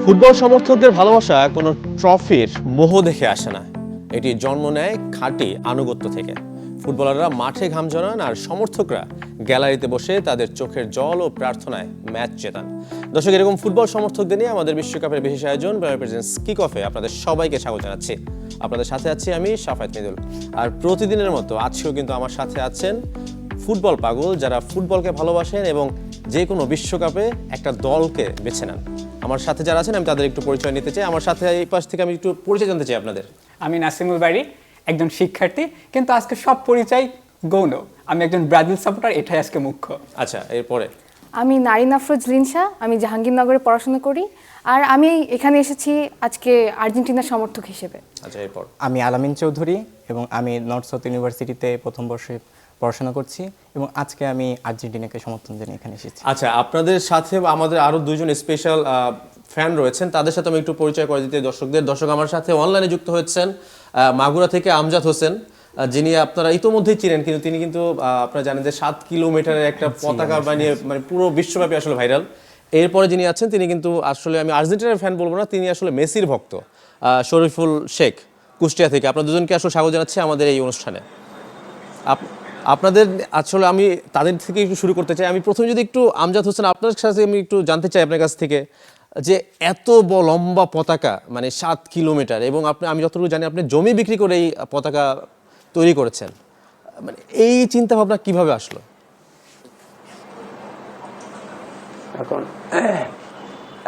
Football সমর্থকদের ভালোবাসা কোনো ট্রফির মোহ দেখে আসে না, এটি জন্ম নেয় খাঁটি আনুগত্য থেকে। ফুটবলাররা মাঠে ঘাম ঝরান আর সমর্থকরা গ্যালারিতে বসে তাদের চোখের জল ও প্রার্থনায় ম্যাচ জেতান। দর্শক, এরকম ফুটবল সমর্থকদের নিয়ে আমাদের বিশ্বকাপের বিশেষ আয়োজন প্রেজেন্টস কিক অফে আপনাদের সবাইকে স্বাগত জানাচ্ছি। আপনাদের সাথে আছি আমি শাফায়েত মৃদুল। আর প্রতিদিনের মতো আজকেও কিন্তু আমার সাথে আছেন ফুটবল পাগল, যারা ফুটবলকে ভালোবাসেন এবং যে কোনো বিশ্বকাপে একটা দলকে বেছে নেন। আমার সাথে যারা আছেন আমি তাদের একটু পরিচয় নিতে চাই। আমার সাথে এই পাশ থেকে আমি একটু পরিচয় জানতে চাই আপনাদের। আমি নাসিমুল বাড়ি, একজন শিক্ষার্থী, কিন্তু আজকে সব পরিচয় গৌণ। আমি একজন ব্রাজিল সাপোর্টার, এটাই আজকে মুখ্য। আচ্ছা, এরপরে আমি নারিন আফরোজ লিনশা, আমি জাহাঙ্গীরনগরে পড়াশোনা করি, আর আমি এখানে এসেছি আজকে আর্জেন্টিনার সমর্থক হিসেবে। আচ্ছা, এরপর আমি আলামিন চৌধুরী এবং আমি নর্থ সাউথ ইউনিভার্সিটিতে প্রথম বর্ষে পড়াশোনা করছি এবং আজকে আমি আর্জেন্টিনাকে সমর্থন জানিয়ে এখানে এসেছি। আচ্ছা, আপনাদের সাথে আমাদের আরো দুইজন স্পেশাল ফ্যান রয়েছেন, তাদের সাথে আমি একটু পরিচয় করে দিতে দর্শকদের। দর্শক, আমার সাথে অনলাইনে যুক্ত হচ্ছেন মাগুরা থেকে আমজাদ হোসেন, যিনি আপনারা ইতোমধ্যেই চিনেন, কিন্তু তিনি কিন্তু আপনারা জানেন যে 7 কিলোমিটারের একটা পতাকা বানিয়ে মানে পুরো বিশ্বব্যাপী আসলে ভাইরাল। এরপরে যিনি আছেন তিনি কিন্তু আসলে আমি আর্জেন্টিনার ফ্যান বলবো না, তিনি আসলে মেসির ভক্ত, শরীফুল শেখ, কুষ্টিয়া থেকে। আপনার দুজনকে আসলে স্বাগত জানাচ্ছি আমাদের এই অনুষ্ঠানে। আপনাদের আসলে আমি তাদের থেকে একটু শুরু করতে চাই। আমি প্রথমে যদি একটু আমজাদ হোসেন, আপনার কাছে আমি একটু জানতে চাই আপনার কাছ থেকে যে এত লম্বা পতাকা, মানে 7 কিলোমিটার, এবং আমি যতটুকু জানি আপনি জমি বিক্রি করে এই পতাকা তৈরি করেছেন, মানে এই চিন্তা ভাবনা কিভাবে আসলো?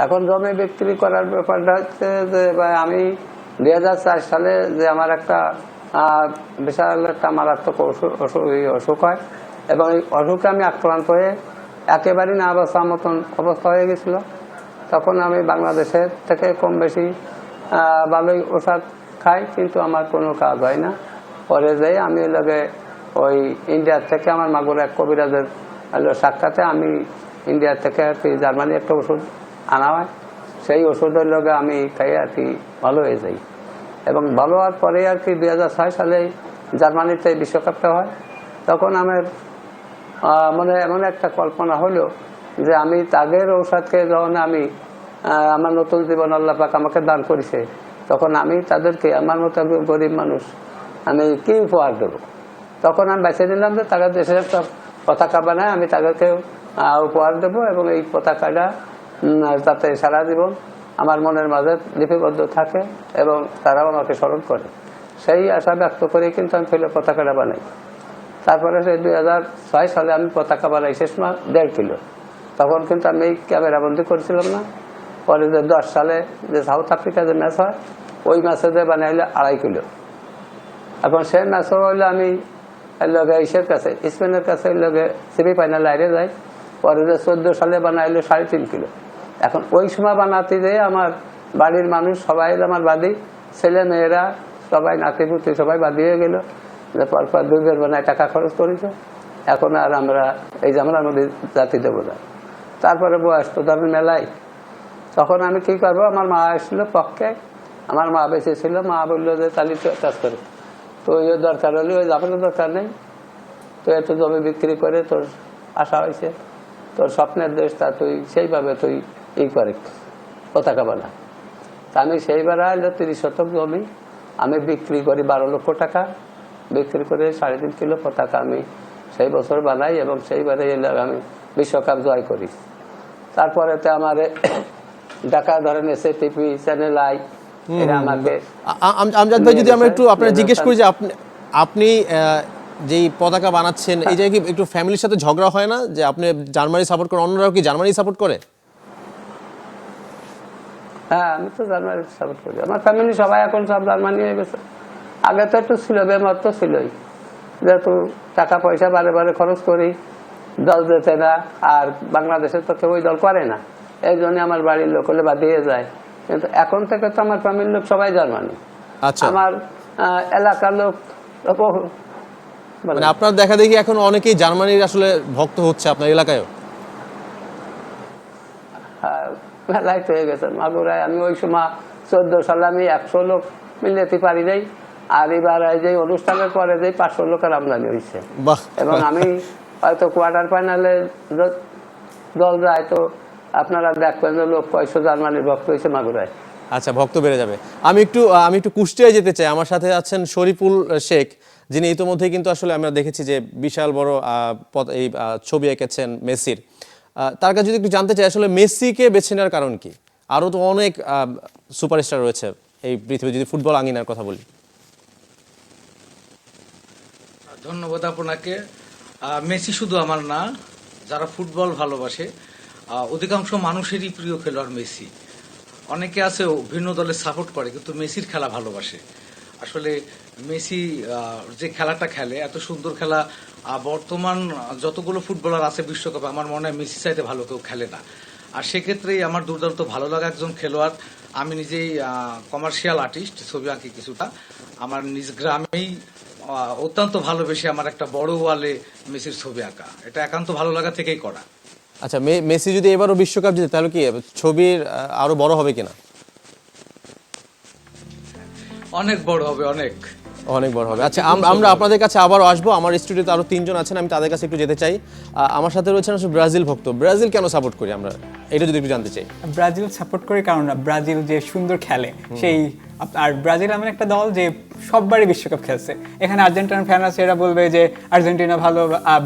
এখন জমি বিক্রি করার ব্যাপারটা হচ্ছে যে আমি 2004 সালে যে আমার একটা বিশাল একটা মারাত্মক অসুখ হয়, এবং এই অসুখে আমি আক্রান্ত হয়ে একেবারেই না বাঁচার মতন অবস্থা হয়ে গেছিল। তখন আমি বাংলাদেশের থেকে কম বেশি ভালোই ওষুধ খাই, কিন্তু আমার কোনো কাজ হয় না। পরে যাই আমি লাগে ওই ইন্ডিয়ার থেকে আমার মাগুর এক কবিরাজের সাক্ষাতে আমি ইন্ডিয়ার থেকে আর কি জার্মানি একটা ওষুধ আনা হয়, সেই ওষুধের লগে আমি খাই আর কি ভালো হয়ে যাই। এবং ভালো হওয়ার পরে আর কি 2006 সালে জার্মানিতে বিশ্বকাপটা হয়। তখন আমার মনে এমন একটা কল্পনা হলো যে আমি তাদের ঔষধকে যখন আমি আমার নতুন জীবন আল্লাহ পাক আমাকে দান করেছে, তখন আমি তাদেরকে আমার মতো গরিব মানুষ আমি কি উপহার দেবো। তখন আমি বেছে নিলাম যে তাদের দেশের একটা পতাকা বানায় আমি তাদেরকে উপহার দেবো, এবং এই পতাকাটা যাতে সারা জীবন আমার মনের মাঝে লিপিবদ্ধ থাকে এবং তারাও আমাকে স্মরণ করে, সেই আশা ব্যক্ত করে কিন্তু আমি ফেলে পতাকাটা বানাই। তারপরে সেই 2006 সালে আমি পতাকা বানাই শেষ মাস 1.5 কিলো। তখন কিন্তু আমি ক্যামেরাবন্দি করেছিলাম না। পরে যে 10 সালে যে সাউথ আফ্রিকা যে ম্যাচ হয়, ওই ম্যাচে যে বানাইলে 2.5 কিলো। এখন সেই ম্যাচও হইলে আমি লগে ইসের কাছে স্পেনের কাছে লগে সেমিফাইনাল হারে যাই। পরে যে 14 সালে বানাইলো 3.5 কিলো। এখন ওই সময় বানাতে যেয়ে আমার বাড়ির মানুষ সবাই, আমার বাদী ছেলে মেয়েরা সবাই, নাতিপুতি সবাই বাদী হয়ে গেল যে পরপর 2 বের বানায় টাকা খরচ করেছে, এখন আর আমরা এই জামানার মধ্যে জাতি দেবো না। তারপরে বয়স তো ধরেন মেলায়, তখন আমি কি করবো, আমার মা আসছিল পক্ষে, আমার মা বেঁচে ছিল। মা বললো যে তাহলে তুই কাজ করে, তো ওই দরকার হলে ওই জামানোর দরকার নেই, তো এত জমি বিক্রি করে তোর আশা হয়েছে, তোর স্বপ্নের দেশটা তুই সেইভাবে তুই করে পতাকা বানা। তা আমি সেইবার হলো 30 শতক জমি আমি বিক্রি করি 12 লক্ষ টাকা, বিক্রি করে 3.5 কিলো পতাকা আমি সেই বছর বানাই, এবং সেইবারে এলে আমি বিশ্বকাপ জয় করি। তারপরে তো আমার ঢাকা ধরেন এসএটিভি চ্যানেল আই এরা আমাকে। আমজাদ ভাই, যদি আমরা একটু আপনারা জিজ্ঞেস করি যে আপনি যেই পতাকা বানাচ্ছেন, এই জায়গায় কি একটু ফ্যামিলির সাথে ঝগড়া হয় না যে আপনি জার্মানি সাপোর্ট করেন, অন্যরাও কি জার্মানি সাপোর্ট করে? হ্যাঁ, আমি তো জার্মানি সাপোর্ট করি, আমার ফ্যামিলি সবাই এখন সব জার্মানি হয়ে গেছে। আগে তো একটু ছিল, বেমত তো ছিলই, যেহেতু টাকা পয়সা বারে বারে খরচ করি, দল যেতে না, আর বাংলাদেশে তো কেউ ওই দল করে না, এই জন্য আমার বাড়ির লোক হলে বাদিয়ে যায়। কিন্তু এখন থেকে তো আমার ফ্যামিলির লোক সবাই জার্মানি। আচ্ছা, আমার এলাকার লোক মানে আপনার দেখা দেখি এখন অনেকেই জার্মানির আসলে ভক্ত হচ্ছে আপনার এলাকায়ও। মেলায় তো হয়ে গেছে মাগুরায়। আমি ওই সময় 14 সালে আমি 100 লোক মিলাতে পারি নাই, আর এবার যে অনুষ্ঠানের পরে যে 500 লোকের আমদানি হয়েছে। এবং আমি হয়তো কোয়ার্টার ফাইনালে দল যায় তো আপনারা দেখবেন যে লোক কয়শো জার্মানির ভক্ত হয়েছে মাগুরায়। আচ্ছা, ভক্ত বেড়ে যাবে। আমি একটু কুষ্টিয়ায় যেতে চাই। আমার সাথে আছেন শরীফুল শেখ, যিনি ইতিমধ্যে কিন্তু আসলে আমরা দেখেছি যে বিশাল বড় এই ছবি এঁকেছেন মেসির। তার কাছে যদি একটু জানতে চাই আসলে মেসিকে বেছে নেওয়ার কারণ কি? আরও তো অনেক সুপারস্টার রয়েছে এই পৃথিবী, যদি ফুটবল আঙিনার কথা বলি। ধন্যবাদ আপনাকে। মেসি শুধু আমার না, যারা ফুটবল ভালোবাসে অধিকাংশ মানুষেরই প্রিয় খেলোয়াড় মেসি। অনেকে আছে ভিন্ন দলে সাপোর্ট করে কিন্তু মেসির খেলা ভালোবাসে। আসলে মেসি যে খেলাটা খেলে, এত সুন্দর খেলা, বর্তমান যতগুলো ফুটবলার আছে বিশ্বকাপে আমার মনে হয় মেসি চাইতে ভালো কেউ খেলে না। আর সেক্ষেত্রেই আমার দুর্দান্ত ভালো লাগা একজন খেলোয়াড়। আমি নিজেই কমার্শিয়াল আর্টিস্ট, ছবি আঁকি কিছুটা। আমার নিজ গ্রামেই অত্যন্ত ভালোবেসে আমার একটা বড় ওয়ালে মেসির ছবি আঁকা, এটা একান্ত ভালো লাগা থেকেই করা। আচ্ছা, মেসি যদি এবারও বিশ্বকাপ জিতে তাহলে কি ছবির আরো বড় হবে কিনা? অনেক বড় হবে, অনেক অনেক বড় হবে। আচ্ছা, আমরা আপনাদের কাছে আবারও আসবো। আমার স্টুডিওতে আরো 3 জন আছেন, আমি তাদের কাছে একটু যেতে চাই। আমার সাথে রয়েছেন আসলে ব্রাজিল ভক্ত। ব্রাজিল কেন সাপোর্ট করি আমরা, এটা যদি একটু জানতে চাই। ব্রাজিল সাপোর্ট করি কারণ ব্রাজিল যে সুন্দর খেলে সেই, আর ব্রাজিল এমন একটা দল যে সববারই বিশ্বকাপ খেলছে। এখানে আর্জেন্টিনার ফ্যান আছে, এরা বলবে যে আর্জেন্টিনা ভালো,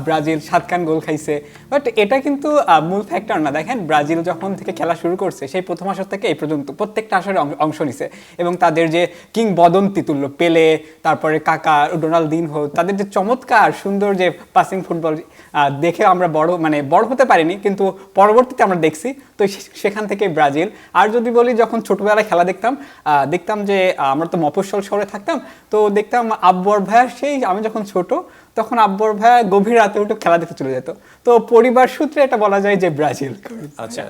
ব্রাজিল 7 খান গোল খাইছে, বাট এটা কিন্তু মূল ফ্যাক্টর না। দেখেন ব্রাজিল যখন থেকে খেলা শুরু করছে সেই প্রথম আসর থেকে এই পর্যন্ত প্রত্যেকটা আসরে অংশ নিছে, এবং তাদের যে কিংবদন্তি তুল্য পেলে, তারপরে কাকা, রোনালদিনহো, তাদের যে চমৎকার সুন্দর যে পাসিং ফুটবল দেখে আমরা বড় হতে পারিনি, কিন্তু পরবর্তীতে আমরা দেখছি। তো সেখান থেকে ব্রাজিল। আর যদি বলি, যখন ছোটবেলায় খেলা দেখতাম যে আমরা তো মফস্বল শহরে থাকতাম, তো দেখতাম আব্বর ভাইয়া, সেই আমি যখন ছোট তখন আব্বর ভাইয়া গভীর রাতে উঠে খেলা দেখতে চলে যেত। তো পরিবার সূত্রে এটা বলা যায় যে ব্রাজিল। আচ্ছা,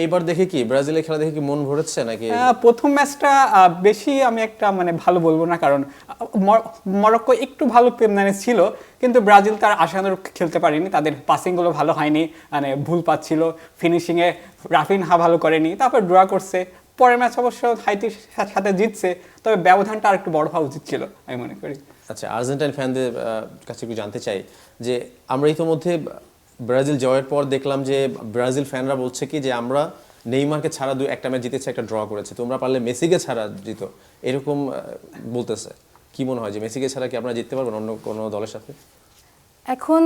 এইবার দেখে কি ব্রাজিলের খেলা দেখে কি মন ভরেছে নাকি? প্রথম ম্যাচটা বেশি আমি একটা ভালো বলবো না, কারণ মরক্কো একটু ভালো ছিল, কিন্তু ব্রাজিল তার আশানুরূপ খেলতে পারেনি। তাদের পাসিংগুলো ভালো হয়নি, ভুল পাচ্ছিল, ফিনিশিংয়ে রাফিনহা ভালো করেনি, তারপর ড্র করছে। পরের ম্যাচ অবশ্য হাইতির সাথে জিতছে, তবে ব্যবধানটা আর একটু বড় হওয়া উচিত ছিল আমি মনে করি। আচ্ছা, আর্জেন্টাইন ফ্যানদের কাছে একটু জানতে চাই যে আমরা ইতিমধ্যে ব্রাজিল জয়ের পর দেখলাম যে ব্রাজিল ফ্যানরা বলছে কি যে আমরা নেইমারকে ছাড়া একটা ম্যাচ জিতেছে, একটা ড্র করেছে, তোমরা পারলে মেসিকে ছাড়া জিত, এরকম বলতেছে। কি মনে হয় যে মেসিকে ছাড়া কি আপনারা জিততে পারবেন অন্য কোনো দলের সাথে? এখন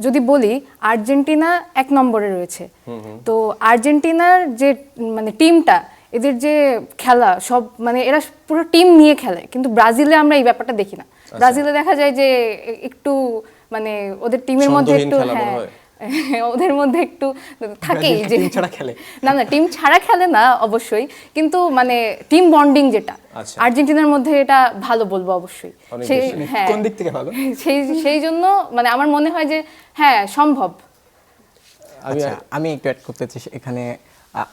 যদি বলি, আর্জেন্টিনা 1 নম্বরে রয়েছে। তো আর্জেন্টিনার যে টিমটা, এদের যে খেলা সব এরা পুরো টিম নিয়ে খেলে, কিন্তু ব্রাজিলে আমরা এই ব্যাপারটা দেখি না। ব্রাজিলে দেখা যায় যে একটু ওদের টিমের মধ্যে একটু, হ্যাঁ, ওদের মধ্যে একটু থাকেই যে টিম ছাড়া খেলে না, টিম ছাড়া খেলে না অবশ্যই, কিন্তু টিম বন্ডিং যেটা আর্জেন্টিনার মধ্যে, এটা ভালো বলবো অবশ্যই। হ্যাঁ, কোন দিক থেকে ভালো? সেই জন্য আমার মনে হয় যে হ্যাঁ, সম্ভব। আমি একটু অ্যাড করতে চাই এখানে।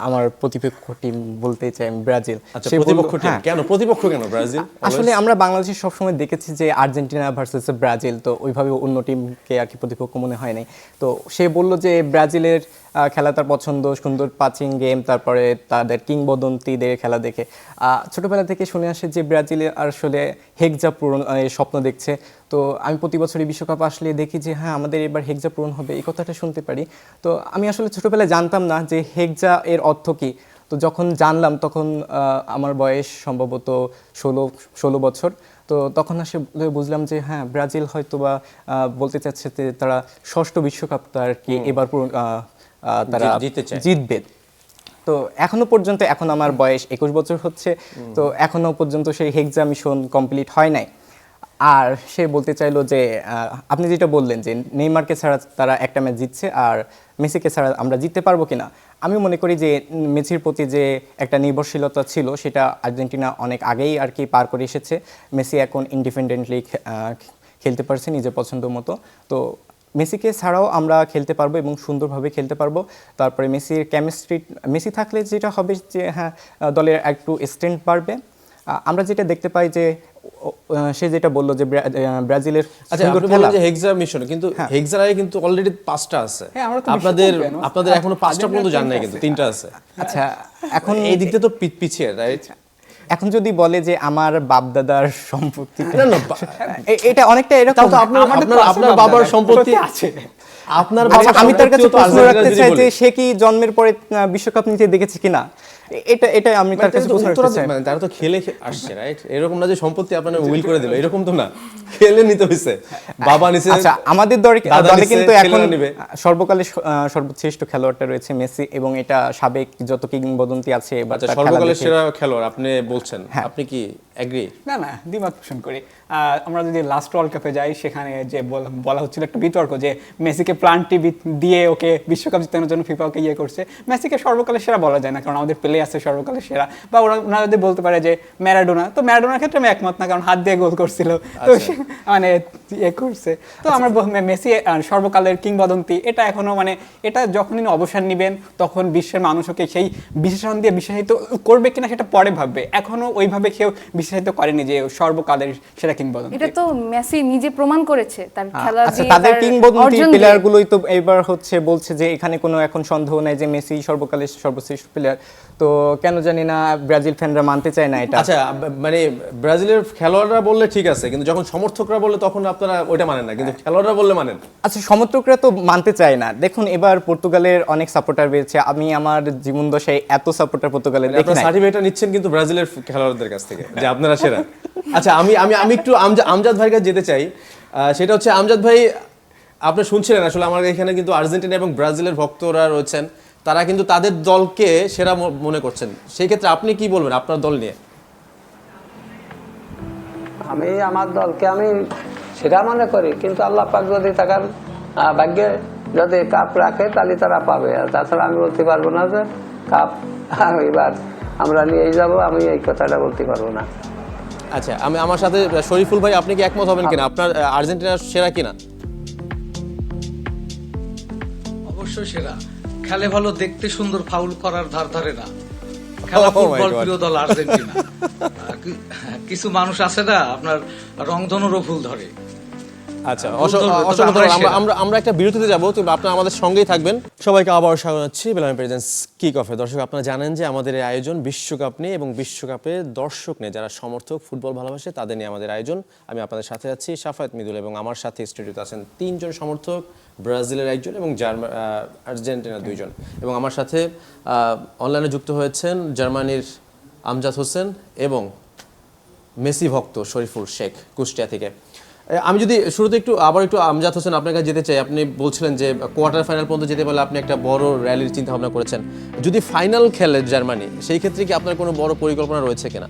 আমার প্রতিপক্ষ টিম বলতে চাই আমি ব্রাজিল। আচ্ছা, প্রতিপক্ষ টিম কেন? প্রতিপক্ষ কেন ব্রাজিল? আসলে আমরা বাংলাদেশে সবসময় দেখেছি যে আর্জেন্টিনা ভার্সেস ব্রাজিল, তো ওইভাবে অন্য টিমকে আর কি প্রতিপক্ষ মনে হয় নাই। তো সে বলল যে ব্রাজিলের খেলা তার পছন্দ, সুন্দর পাচিং গেম, তারপরে তাদের কিংবদন্তিদের খেলা দেখে ছোটবেলা থেকে শুনে আসে যে ব্রাজিলের আসলে হেক্সা পূরণ স্বপ্ন দেখছে। তো আমি প্রতি বছরই বিশ্বকাপ আসলে দেখি যে হ্যাঁ, আমাদের এবার হেক্সা পূরণ হবে, এই কথাটা শুনতে পারি। তো আমি আসলে ছোটবেলায় জানতাম না যে হেক্সা এর অর্থ কী। তো যখন জানলাম তখন আমার বয়স সম্ভবত 16 বছর। তো তখন আসলে বুঝলাম যে হ্যাঁ, ব্রাজিল হয়তো বা বলতে চাচ্ছে যে তারা 6ষ্ঠ বিশ্বকাপটা আর কি এবার তারা জিতবে। তো এখনো পর্যন্ত, এখন আমার বয়স 21 বছর হচ্ছে, তো এখনো পর্যন্ত সেই হেক্সা মিশন কমপ্লিট হয় নাই। আর সে বলতে চাইলো যে আপনি যেটা বললেন যে নেইমারকে ছাড়া তারা একটা ম্যাচ জিতছে, আর মেসিকে ছাড়া আমরা জিততে পারবো কিনা। আমি মনে করি যে মেসির প্রতি যে একটা নির্ভরশীলতা ছিল সেটা আর্জেন্টিনা অনেক আগেই আর কি পার করে এসেছে। মেসি এখন ইন্ডিপেন্ডেন্টলি খেলতে পারছে নিজের পছন্দ মতো। তো মেসিকে ছাড়াও আমরা খেলতে পারবো এবং সুন্দরভাবে খেলতে পারবো। তারপরে মেসির কেমিস্ট্রি, মেসি থাকলে যেটা হবে যে হ্যাঁ, দলের একটু স্ট্রেংথ বাড়বে। আমরা যেটা দেখতে পাই যে সে যেটা বললো যে ব্রাজিলের হেক্সা মিশন, কিন্তু হেক্সার আগে কিন্তু অলরেডি 5টা আছে। আপনাদের এখনো 5টা পর্যন্ত জান নাই, কিন্তু 3টা আছে। আচ্ছা, এখন এই দিকটা তো পিছিয়ে, রাইট? এখন যদি বলে যে আমার বাপ-দাদার সম্পত্তি, এটা অনেকটা এরকম। আপনার বাবার সম্পত্তি আছে, আপনার আচ্ছা, বাবা আমি তার কাছে তো প্রশ্ন আর্জেন্টিনা রাখতে যদি চাই বলি। যে সে কি জন্মের পরে বিশ্বকাপ নিতে দেখেছে কিনা, এটা আমি তার কাছে প্রশ্ন রাখতে চাই। মানে তারা তো খেলে আসছে, রাইট? এরকম না যে সম্পত্তি আপনার উইল করে দিল, এরকম তো না, খেলে নিতে হয়েছে, বাবা নিচে। আচ্ছা, আমাদের দলে দাদা দলে নিচে, কিন্তু এখন ছেলেরা নিবে। সর্বকালের সর্বশ্রেষ্ঠ খেলোয়াড়টা রয়েছে মেসি, এবং এটা সাবেক যত কিংবদন্তি আছে এবার আচ্ছা, তার খেলা সর্বকালের দেখে- সেরা খেলোয়াড় আপনি বলছেন, হ্যাঁ। আপনি কি এগ্রি? না না, দ্বিমত পোষণ করি। আমরা যদি লাস্ট ওয়ার্ল্ড কাপে যাই, সেখানে যে বলা হচ্ছিল একটা বিতর্ক যে মেসিকে প্লান্টি দিয়ে ওকে বিশ্বকাপ জিতানোর জন্য ফিফা ওকে করছে। মেসিকে সর্বকালের সেরা বলা যায় না, কারণ আমাদের প্লে আছে সর্বকালের সেরা। বা ওনারা যদি বলতে পারে যে ম্যারাডোনা, তো ম্যারাডোনার ক্ষেত্রে আমি একমত না, কারণ হাত দিয়ে গোল করছিল, তো মানে করছে। তো আমরা মেসি সর্বকালের কিংবদন্তি, এটা এখনো মানে এটা যখনই অবসর নিবেন তখন বিশ্বের মানুষ ওকে সেই বিশেষণ দিয়ে বিশ্বাসিত করবে কিনা সেটা পরে ভাববে। এখনো ওইভাবে কেউ বিশ্বাসিত করেনি যে সর্বকালের সেরা কিংবদন্তি। এটা তো মেসি নিজে প্রমাণ করেছে তার খেলা আচ্ছা, দিয়ে, তাদের তার কিংবদন্তি অর্জন প্লেয়ার দিয়ে। গুলোই তো এবার বলছে যে এখানে কোনো এখন সন্দেহ নাই যে মেসি সর্বকালের সর্বশ্রেষ্ঠ প্লেয়ার। তো কেন জানি না ব্রাজিল ফ্যানরা মানতে চায় না এটা। আচ্ছা, মানে ব্রাজিলের খেলোয়াড়রা বললে ঠিক আছে, কিন্তু যখন সমর্থকরা বললে তখন আপনারা ওইটা মানেন না, কিন্তু খেলোয়াড়রা বললে মানেন। আচ্ছা, সমর্থকরা তো মানতে চায় না। দেখুন, এবার পর্তুগালের অনেক সাপোর্টার বেড়েছে, আমি আমার জীবন দশায় এত সাপোর্টার পর্তুগালের দেখি আপনারা নাই। সার্টিফিকেটটা নিচ্ছেন কিন্তু ব্রাজিলের খেলোয়াড়দের কাছ থেকে যে আপনারা সেরা। আচ্ছা, আমি আমি আমি একটু আমজাদ ভাইয়ের কাছে যেতে চাই। সেটা হচ্ছে, আমজাদ ভাই, আপনি শুনছিলেন আসলে আমার এখানে কিন্তু আর্জেন্টিনা এবং ব্রাজিলের ভক্তরা রয়েছেন, তারা কিন্তু তাদের দলকে সেরা মনে করছেন। সেই ক্ষেত্রে আপনি কি বলবেন আপনার দল নিয়ে? আমি আমার দলকে আমি সেটা মনে করি, কিন্তু আল্লাহ পাক যদি তাকার ভাগ্যে যদি কাপ রাখে তাহলে তারা পাবে, আর তাছাড়া আমি বলতে পারবো না যে কাপ এবার আমরা নিয়েই যাব, আমি এই কথাটা বলতে পারবো না। আচ্ছা, আমি আমার সাথে শরীফুল ভাই, আপনি কি একমত হবেন কিনা? আপনার আর্জেন্টিনা সেরা কিনা? অবশ্যই সেরা। খেলে ভালো, দেখতে সুন্দর, ফাউল করার ধার ধারে না। খেলা Oh my ফুটবল, God. প্রিয় দল আর্জেন্টিনা। কিছু মানুষ আছে না আপনার রংধনুরও ভুল ধরে। আচ্ছা, ভুল ধরবে, তবে অসংখ্য আমরাই ধন্যবাদ। সেরা। আমরা একটা বিরতিতে যাব, তো আপনারা আমাদের সঙ্গেই থাকবেন। সবাইকে আবার স্বাগত জানাচ্ছি বেলামি প্রেজেন্স কিক অফে। দর্শক, আপনারা জানেন যে আমাদের এই আয়োজন বিশ্বকাপ নিয়ে, এবং বিশ্বকাপে দর্শক নিয়ে, যারা সমর্থক, ফুটবল ভালোবাসে, তাদের নিয়ে আমাদের আয়োজন। আমি আপনাদের সাথে আছি শাফায়েত মিদুল, এবং আমার সাথে স্টুডিওতে আছেন 3 জন সমর্থক, ব্রাজিলের 1 জন এবং আর্জেন্টিনার 2 জন। এবং আমার সাথে অনলাইনে যুক্ত হয়েছেন জার্মানির আমজাদ হোসেন এবং মেসি ভক্ত শরীফুল শেখ কুষ্টিয়া থেকে। আমি যদি শুরুতে একটু আমজাদ হোসেন আপনার কাছে যেতে চাই। আপনি বলছিলেন যে কোয়ার্টার ফাইনাল পর্যন্ত যেতে পারলে আপনি একটা বড় র্যালির চিন্তা ভাবনা করেছেন। যদি ফাইনাল খেলে জার্মানি, সেই ক্ষেত্রে কি আপনার কোনো বড় পরিকল্পনা রয়েছে কিনা?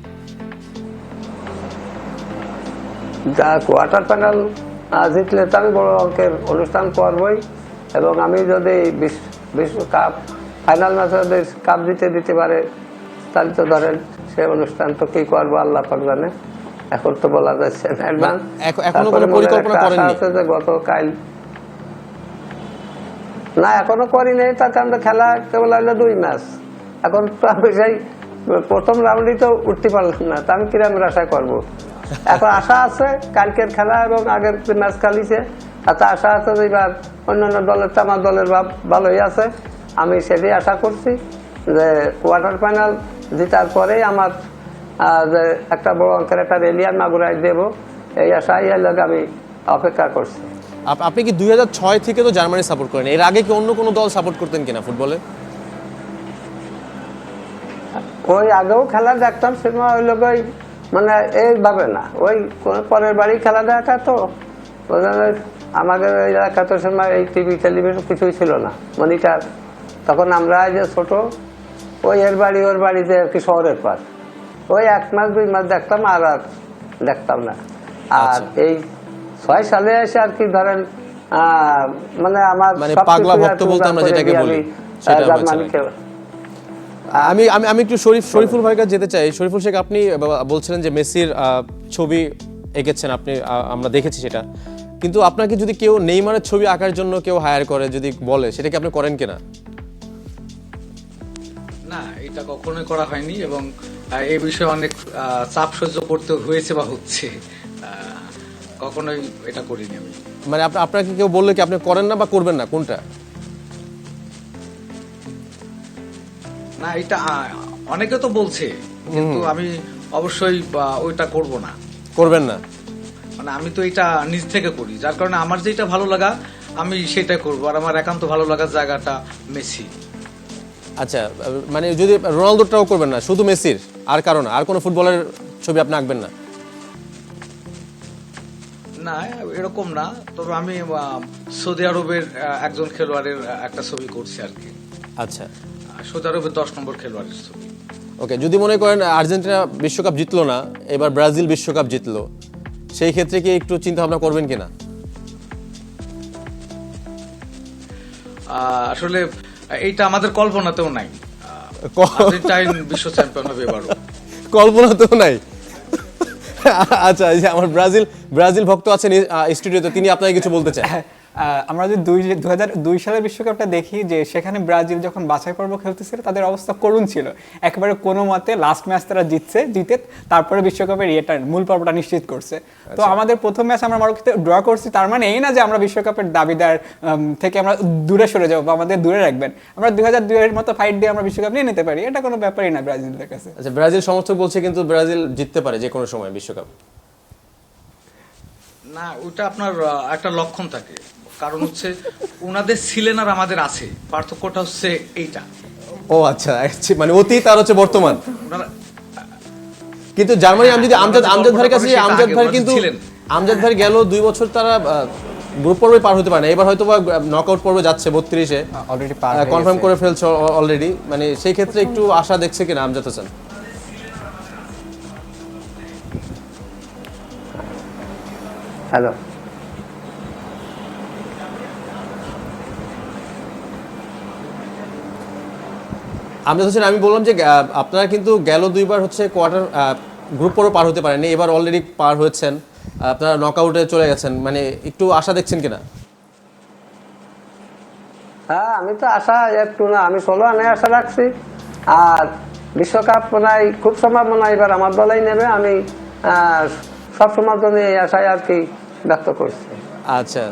যা কোয়ার্টার ফাইনাল জিতলে তো আমি বড় অঙ্কের অনুষ্ঠান করবই, এবং আমি যদি বিশ্বকাপ ফাইনাল ম্যাচে যদি কাপ দিতে পারে, তাহলে তো ধরেন সে অনুষ্ঠান তো কি করবো আল্লাহ পাক জানে, এখন তো বলা যাচ্ছে না অ্যাডভান্স। এখনো কোনো পরিকল্পনা করেননি? গতকাল না, এখনো করি নাই, তার কারণ খেলা কেবল হলো 2 ম্যাচ। এখন তো আমি সেই প্রথম রাউন্ডেই তো উঠতে পারলাম না, তা আমি কিরমের আশা করবো। এখন আশা আছে কালকের খেলা এবং আগের ম্যাচ খেলিছে, তাতে আশা আছে যে এবার অন্যান্য দলের তো আমার দলের ভাব ভালোই আছে। আমি সেটাই আশা করছি যে কোয়ার্টার ফাইনাল জেতার পরেই আমার যে একটা বড় অঙ্কের একটা রেলিয়ার মাগুরায় দেবো, এই আশাই আমি অপেক্ষা করছি। আপনি কি 2006 থেকে তো জার্মানি সাপোর্ট করেন, এর আগে কি অন্য কোনো দল সাপোর্ট করতেন কিনা ফুটবলে? ওই আগেও খেলা দেখতাম, সিনেমা ওই লোক মানে এইভাবে না, ওই পরের বাড়ি খেলা দেখা, তো আমাদের ওই এলাকা তো সময় এই টিভি টেলিভিশন কিছুই ছিল না, মনিটার। তখন আমরা যে ছোট, ওই এর বাড়ি ওর বাড়িতে আর কি শহরের পার, ওই 1 মাস 2 মাস দেখতাম, আর দেখতাম না। আর এই 6 সালে এসে আর কি ধরেন মানে আমার পাগলা ভক্ত বলতে আমরা যেটাকে বলি, সেটা জার্মানিকে। আমি আমি একটু শরীফুল ভাইয়ের কাছে যেতে চাই। শরীফুল শেখ, আপনি বলছিলেন যে মেসির ছবি এঁকেছেন আপনি, আমরা দেখেছি সেটা, কিন্তু আপনাকে যদি কেউ নেইমারের ছবি আঁকার জন্য কেউ হায়ার করে, যদি বলে, সেটা কি আপনি করেন কিনা? না, এটা কখনোই করা হয়নি, এবং এই বিষয়ে অনেক চাপ সহ্য করতে হয়েছে বা হচ্ছে। কখনোই এটা করিনি আমি। মানে আপনাকে কেউ বললে কি আপনি করেন না বা করবেন না, কোনটা? না, এটা অনেকে তো বলছে, কিন্তু আমি অবশ্যই ওইটা করব না। করবেন না? মানে আমি তো এটা নিজ থেকে করি, যার কারণে আমার যেটা ভালো লাগা আমি সেটা করব। আর আমার একান্ত ভালো লাগার জায়গাটা মেসি। আচ্ছা, মানে যদি রোনালদোটাও করবেন না, শুধু মেসির, আর কারণ আর কোনো ফুটবলের ছবি আপনি আঁকবেন না? না, এরকম না, তবে আমি সৌদি আরবের একজন খেলোয়াড়ের একটা ছবি করছি আর কি। আচ্ছা, সৌদি আরবের 10 নম্বর খেলোয়াড়ের ছবি। ওকে। যদি মনে করেন আর্জেন্টিনা বিশ্বকাপ জিতলো না, এবার ব্রাজিল বিশ্বকাপ জিতলো, সেই ক্ষেত্রে কি একটু চিন্তা ভাবনা করবেন কিনা? আসলে এইটা আমাদের কল্পনাতেও নাই। ক- আর্জেন্টাইন বিশ্ব চ্যাম্পিয়ন হবে এবারও। কল্পনা তো নাই। আচ্ছা, এই যে আমার ব্রাজিল ভক্ত আছেন স্টুডিওতে, তিনি আপনাকে কিছু বলতে চান? আমরা যদি 2002 সালের বিশ্বকাপটা দেখি, যে সেখানে ব্রাজিল যখন বাছাই পর্ব খেলতেছিল তাদের অবস্থা করুণ ছিল। একেবারে কোনো মতে লাস্ট ম্যাচ তারা জিতে তারপরে বিশ্বকাপের মূল পর্বটা নিশ্চিত করছে। তো আমাদের প্রথম ম্যাচ আমরা মরক্কোতে ড্র করছি, তার মানে এই না যে আমরা বিশ্বকাপের দাবিদার থেকে আমরা দূরে সরে যাবো বা আমাদের দূরে রাখবেন। আমরা 2002 এর মতো ফাইট দিয়ে আমরা বিশ্বকাপ নিয়ে নিতে পারি, এটা কোনো ব্যাপারই না ব্রাজিলের কাছে। আচ্ছা, ব্রাজিল সমর্থক বলছে কিন্তু ব্রাজিল জিততে পারে যে কোনো সময় বিশ্বকাপ। না, ওটা আপনার একটা লক্ষণ থাকে, কারণ হচ্ছে ওনাদের ছিলেন আর আমাদের আছে, পার্থক্যটা হচ্ছে এইটা। ও আচ্ছা, মানে অতীত আর হচ্ছে বর্তমান। ওনারা কিন্তু জার্মানি, আমি যদি আমজাদ ভাইয়ের কাছে, সেটা আমজাদ আগে ভাই ওরা কিন্তু ছিলেন। আমজাদ ভাই গেল 2 বছর তারা গ্রুপ পর্বে পার হতে পারে না, এবার হয়তো বা নকআউট পর্বে যাচ্ছে 32-এ অলরেডি কনফার্ম করে ফেলছে অলরেডি। মানে সেই ক্ষেত্রে একটু আশা দেখছে কিনা আমজাদ হোসেন? হ্যালো, আমজাদ হোসেন, আমি বললাম যে আপনারা কিন্তু গেল 2বার হচ্ছে কোয়ার্টার গ্রুপ পর্ব পার হতে পারেননি, এবার অলরেডি পার হয়েছেন, আপনারা নকআউটে চলে গেছেন, মানে একটু আশা দেখছেন কিনা? হ্যাঁ, আমি তো আশা একটু না, আমি 16 রানে আশা রাখছি। আর বিশ্বকাপ মনে হয় খুব সম্ভাবনা এবার আমার দলেই নেবে। আমি সব সময়ের জন্য এই আশায় আর কি ব্যক্ত করছি। আচ্ছা,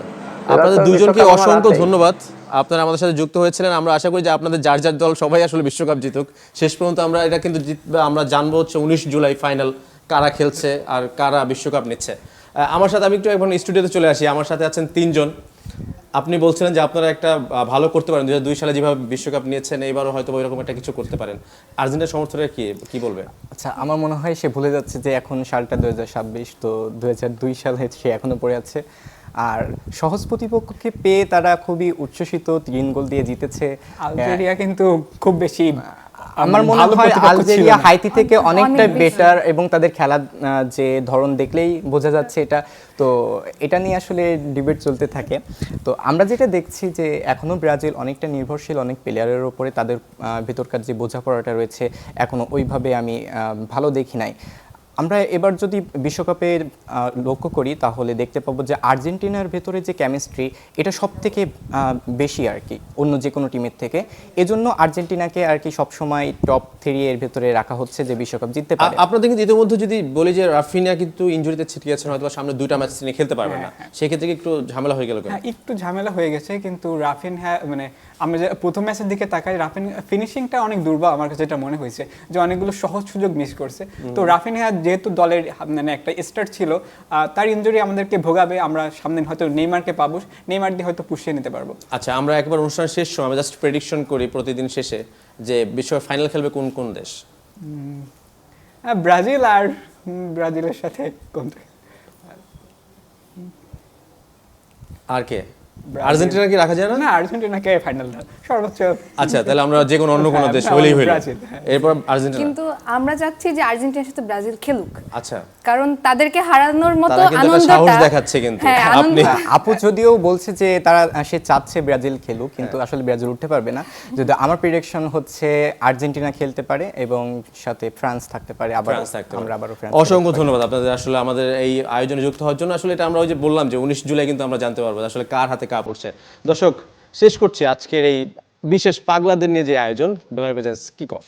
আপনাদের তো দুজনকে বিশ্বকাপ আমার অসংখ্য হাতেই। ধন্যবাদ, আপনারা আমাদের সাথে যুক্ত হয়েছিলেন। আমরা আশা করি যে আপনাদের যার যার দল সবাই আসলে বিশ্বকাপ জিতুক। শেষ পর্যন্ত আমরা এটা কিন্তু জিতবে, আমরা জানবো হচ্ছে 19 জুলাই ফাইনাল কারা খেলছে আর কারা বিশ্বকাপ নিচ্ছে। আমার সাথে, আমি একটু এখন স্টুডিওতে চলে আসি, আমার সাথে আছেন 3 জন। আপনি বলছিলেন যে আপনারা একটা ভালো করতে পারেন, 2002 সালে যেভাবে বিশ্বকাপ নিয়েছেন, এবারও হয়তো ওইরকম একটা কিছু করতে পারেন। আর্জেন্টিনার সমর্থকরা কি বলবে? আচ্ছা, আমার মনে হয় সে ভুলে যাচ্ছে যে এখন সালটা 2026, তো 2002 সালে সে এখনো পড়ে আছে। আর সহজ প্রতিপক্ষকে পেয়ে তারা খুবই উচ্ছ্বসিত, 3 গোল দিয়ে জিতেছে। আলজেরিয়া কিন্তু খুব বেশি আমার মনে ভালো হয় প্রতিপক্ষ ছিল আলজেরিয়া না। হাইতি থেকে অনেকটা অনেক বেশি। বেটার, এবং তাদের খেলার যে ধরন দেখলেই বোঝা যাচ্ছে এটা। তো এটা নিয়ে আসলে ডিবেট চলতে থাকে। তো আমরা যেটা দেখছি যে এখনো ব্রাজিল অনেকটা নির্ভরশীল অনেক প্লেয়ারের উপরে, তাদের ভেতরকার যে বোঝাপড়াটা রয়েছে এখনো ওইভাবে আমি ভালো দেখি নাই। আমরা এবার যদি বিশ্বকাপে লক্ষ্য করি তাহলে দেখতে পাবো যে আর্জেন্টিনার ভেতরে যে কেমিস্ট্রি, এটা সব থেকে বেশি আর কি অন্য যে কোনো টিমের থেকে। এজন্য আর্জেন্টিনাকে আর কি সবসময় টপ 3 এর ভেতরে রাখা হচ্ছে যে বিশ্বকাপ জিততে পারে। আপনাদের কিন্তু ইতিমধ্যে যদি বলি যে রাফিনিয়া কিন্তু ইনজুরিতে ছিটকে গেছেন, হয়তো সামনে 2টা ম্যাচ তিনি খেলতে পারবেন না, সেক্ষেত্রে কি একটু ঝামেলা হয়ে গেল কেন? হ্যাঁ, একটু ঝামেলা হয়ে গেছে, কিন্তু রাফিনহা, মানে আমরা যে প্রথম ম্যাচের দিকে তাকাই, ফিনিশিংটা অনেক দুর্বল আমার কাছে যেটা মনে হয়েছে, যে অনেকগুলো সহজ সুযোগ মিস করছে। তো রাফিনহা যেহেতু দলের মানে একটা স্টার ছিল, তার ইনজুরি আমাদেরকে ভোগাবে। আমরা সামনে হয়তো নেইমারকে পাবো, নেইমার দিয়ে হয়তো পুষিয়ে নিতে পারবো। আচ্ছা, আমরা একবার অনুষ্ঠান শেষ সময় আমরা জাস্ট প্রেডিকশন করি প্রতিদিন শেষে যে বিশ্বকাপ ফাইনাল খেলবে কোন কোন দেশ? ব্রাজিল, আর ব্রাজিলের সাথে কোনটা? আর কে? আর্জেন্টিনা কি রাখা যায় না? না, আর্জেন্টিনাকে ফাইনাল সর্বোচ্চ। আচ্ছা, তাহলে আমরা যে কোনো অন্য কোনো হ্যাঁ, দেশ না, হলেই হইল, ব্রাজিল, হ্যাঁ। এরপর আর্জেন্টিনা। কিন্তু আমরা চাচ্ছি যে আর্জেন্টিনার সাথে ব্রাজিল খেলুক, আচ্ছা, কারণ তাদেরকে হারানোর মতো তারা কিন্তু একটা সাহস আনন্দটা দেখাচ্ছে কিন্তু। হ্যাঁ, আপনি আপু যদিও বলছে যে সে চাচ্ছে ব্রাজিল খেলুক, কিন্তু আসলে ব্রাজিল উঠতে পারবে না। যদি আমার প্রেডিকশন হচ্ছে আর্জেন্টিনা খেলতে পারে এবং সাথে ফ্রান্স থাকতে পারে। আবার ফ্রান্স থাকতে পারে। আমরা আবারও ফ্রান্স। অসংখ্য ধন্যবাদ আপনাদের আসলে আমাদের এই আয়োজনে যুক্ত হওয়ার জন্য। আসলে এটা আমরা ওই যে বললাম যে 19 জুলাই কিন্তু আমরা জানতে পারবো আসলে কার হাতে কাপ পড়ছে। দর্শক, শেষ করছি আজকের এই বিশেষ পাগলাদের নিয়ে যে আয়োজন, কিক অফ।